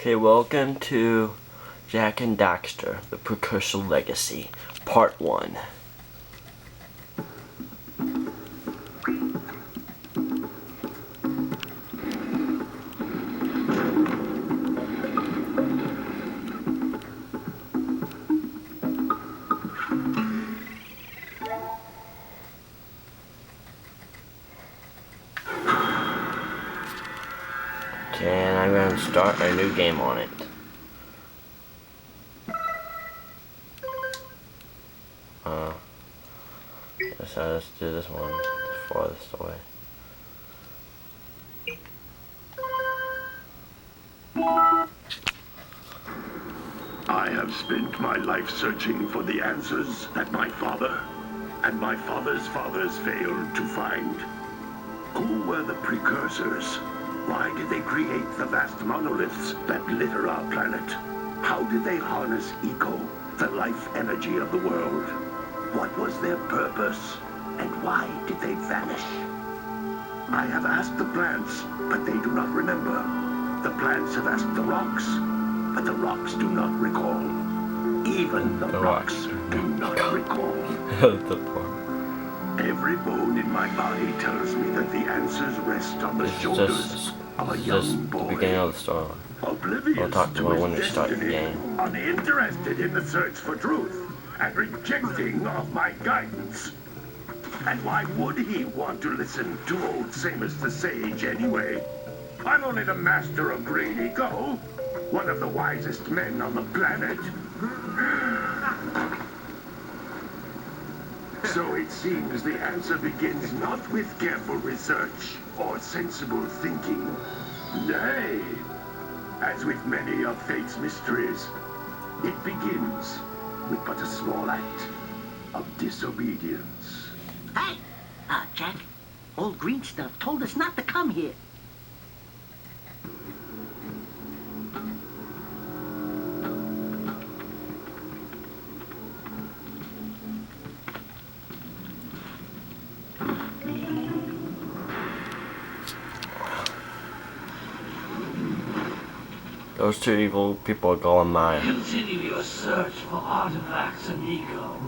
Okay, welcome to Jack and Daxter, the Precursor Legacy, Part 1. And I'm going to start a new game on it. So let's do this one farthest away. I have spent my life searching for the answers that my father and my father's fathers failed to find. Who were the precursors? Why did they create the vast monoliths that litter our planet? How did they harness eco, the life energy of the world? What was their purpose? And why did they vanish? I have asked the plants, but they do not remember. The plants have asked the rocks, but the rocks do not recall. Even the rocks do not recall. Every bone in my body tells me that the answers rest on the shoulders of a young boy. The beginning of the story. Oblivious We'll talk to him when we start the destiny, game. uninterested in the search for truth, and rejecting of my guidance. And why would he want to listen to old Samus the Sage anyway? I'm only the master of Green Eco, one of the wisest men on the planet. So it seems the answer begins not with careful research or sensible thinking. Nay, as with many of fate's mysteries, it begins with but a small act of disobedience. Hey, Jack, old green stuff told us not to come here. Those two evil people are going Maya. Continue your search for artifacts and eco.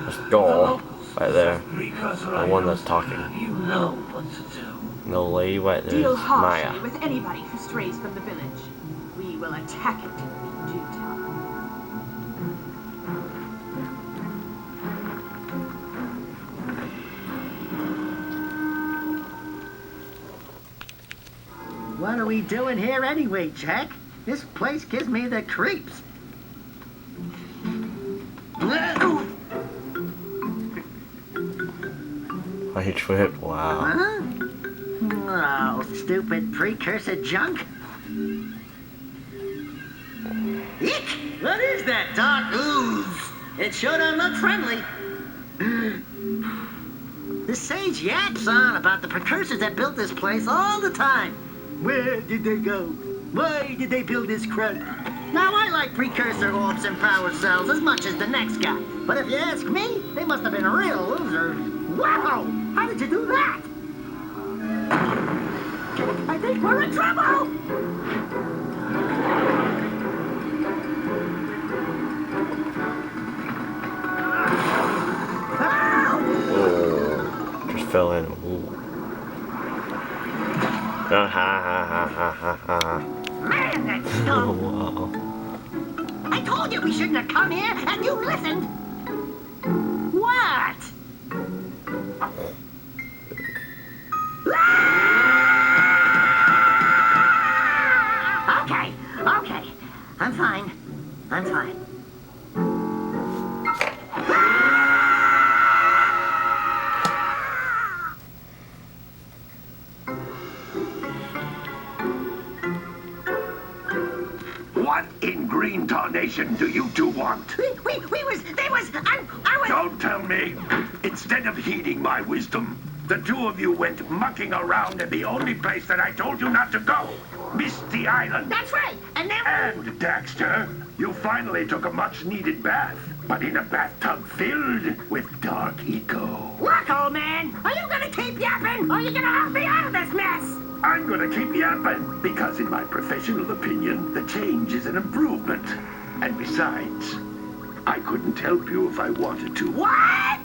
Let's go. Right there. The one that's talking. You know what to do. The lady right there Deal is harshly Maya. with anybody who strays from the village. We will attack it in due time. What are we doing here anyway, Jack? This place gives me the creeps. I tripped. Wow. Huh? Oh, stupid precursor junk. Eek! What is that dark ooze? It sure don't look friendly. The sage yaps on about the precursors that built this place all the time. Where did they go? Why did they build this crap? Now, I like precursor orbs and power cells as much as the next guy. But if you ask me, they must have been real losers. Wow! How did you do that? I think we're in trouble! Oh, just fell in. Ooh. Ha ha ha ha ha ha. Man, that stunk! Wow. I told you we shouldn't have come here, and you listened! What? Okay. I'm fine. What in green tarnation do you two want? I was... Don't tell me. Instead of heeding my wisdom, the two of you went mucking around in the only place that I told you not to go. Misty Island. That's right, and then... And, Daxter, you finally took a much-needed bath, but in a bathtub filled with dark eco. Look, old man, are you gonna keep yapping, or are you gonna help me out of this mess? I'm gonna keep yapping, because in my professional opinion, the change is an improvement. And besides, I couldn't help you if I wanted to. What?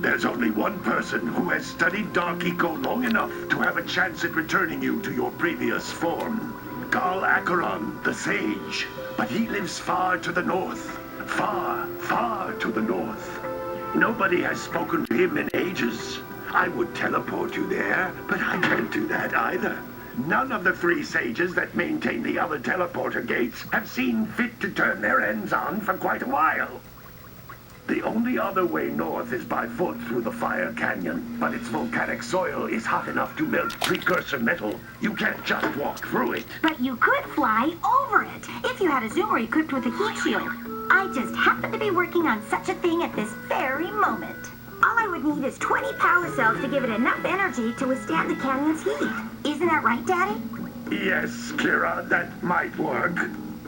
There's only one person who has studied Dark Eco long enough to have a chance at returning you to your previous form. Gall Acheron, the Sage. But he lives far to the north. Far, far to the north. Nobody has spoken to him in ages. I would teleport you there, but I can't do that either. None of the 3 sages that maintain the other teleporter gates have seen fit to turn their ends on for quite a while. The only other way north is by foot through the Fire Canyon, but its volcanic soil is hot enough to melt precursor metal. You can't just walk through it. But you could fly over it if you had a zoomer equipped with a heat shield. I just happen to be working on such a thing at this very moment. All I would need is 20 power cells to give it enough energy to withstand the canyon's heat. Isn't that right, Daddy? Yes, Kira, that might work.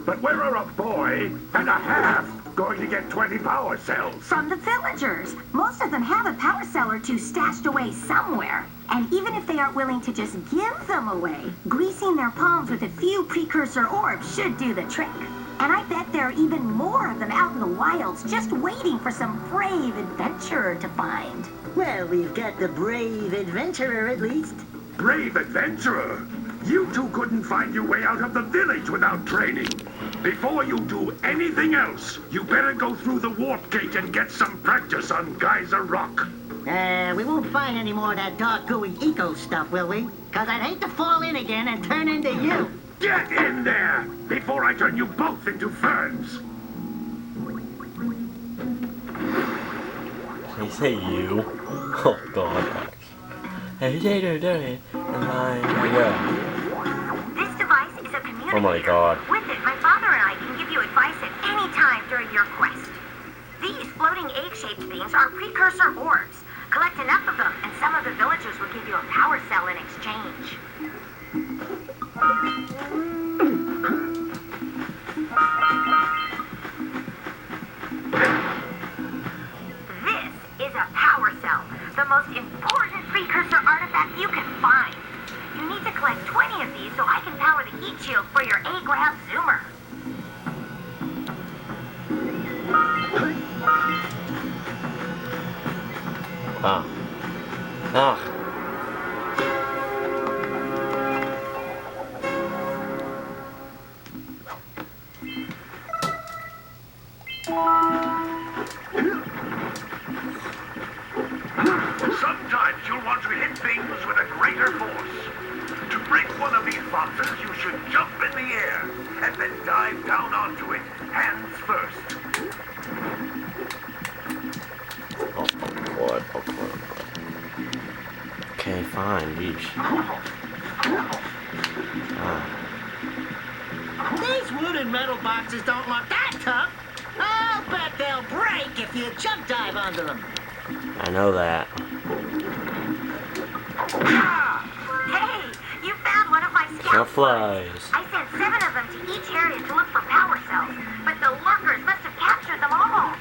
But where are a boy and a half going to get 20 power cells? From the villagers. Most of them have a power cell or 2 stashed away somewhere. And even if they aren't willing to just give them away, greasing their palms with a few precursor orbs should do the trick. And I bet there are even more of them out in the wilds just waiting for some brave adventurer to find. Well, we've got the brave adventurer at least. Brave adventurer! You two couldn't find your way out of the village without training. Before you do anything else, you better go through the warp gate and get some practice on Geyser Rock. We won't find any more of that dark gooey eco stuff, will we? Cause I'd hate to fall in again and turn into you. Get in there before I turn you both into ferns. They say you. Oh god. Hey, This device is a communicator. Oh my god. With it, my father and I can give you advice at any time during your quest. These floating egg-shaped things are precursor orbs. Collect enough of them, and some of the villagers will give you a power cell in exchange. This is a power cell, the most important precursor artifact you can find. You need to collect 20 of these so I can power the heat shield for your A-graph zoomer. Sometimes you'll want to hit things with a greater force. To break one of these boxes, you should jump in the air and then dive down onto it, hands first. Oh god. Okay, fine, yeesh. These wood and metal boxes don't look that tough. I'll bet they'll break if you jump dive onto them. I know that. Hey, you found one of my No scout flies. I sent 7 of them to each area to look for power cells, but the lurkers must have captured them all.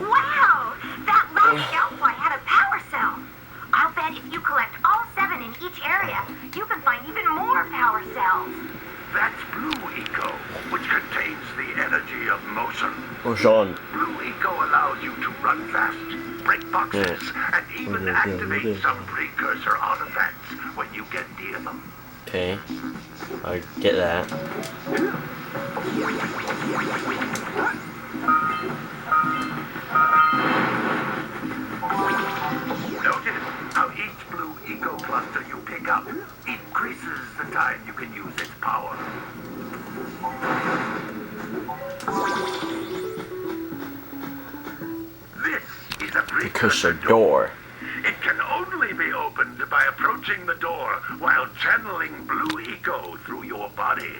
Wow! That last scoutfly had a power cell. I'll bet if you collect all 7 in each area, you can find even more power cells. That's Blue Eco, which contains the energy of motion. Oh, Sean. Blue Eco allows you to run fast, break boxes, and even activate some precursor artifacts when you get near them. Okay. I get that. Notice how each Blue Eco cluster you pick up increases precursor door. It can only be opened by approaching the door while channeling blue eco through your body.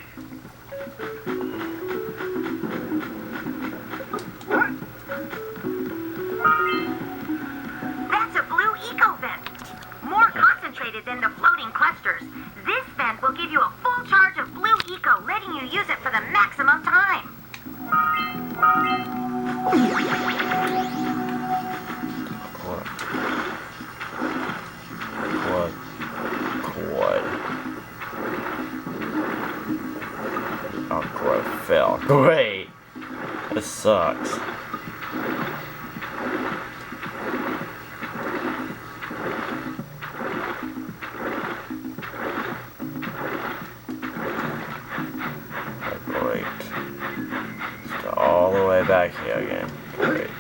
That's a blue eco vent. More concentrated than the floating clusters. This vent will give you a full charge of blue eco, letting you use it for the maximum time. Oh, fell. Great. This sucks. Great. Let's go all the way back here again. Great.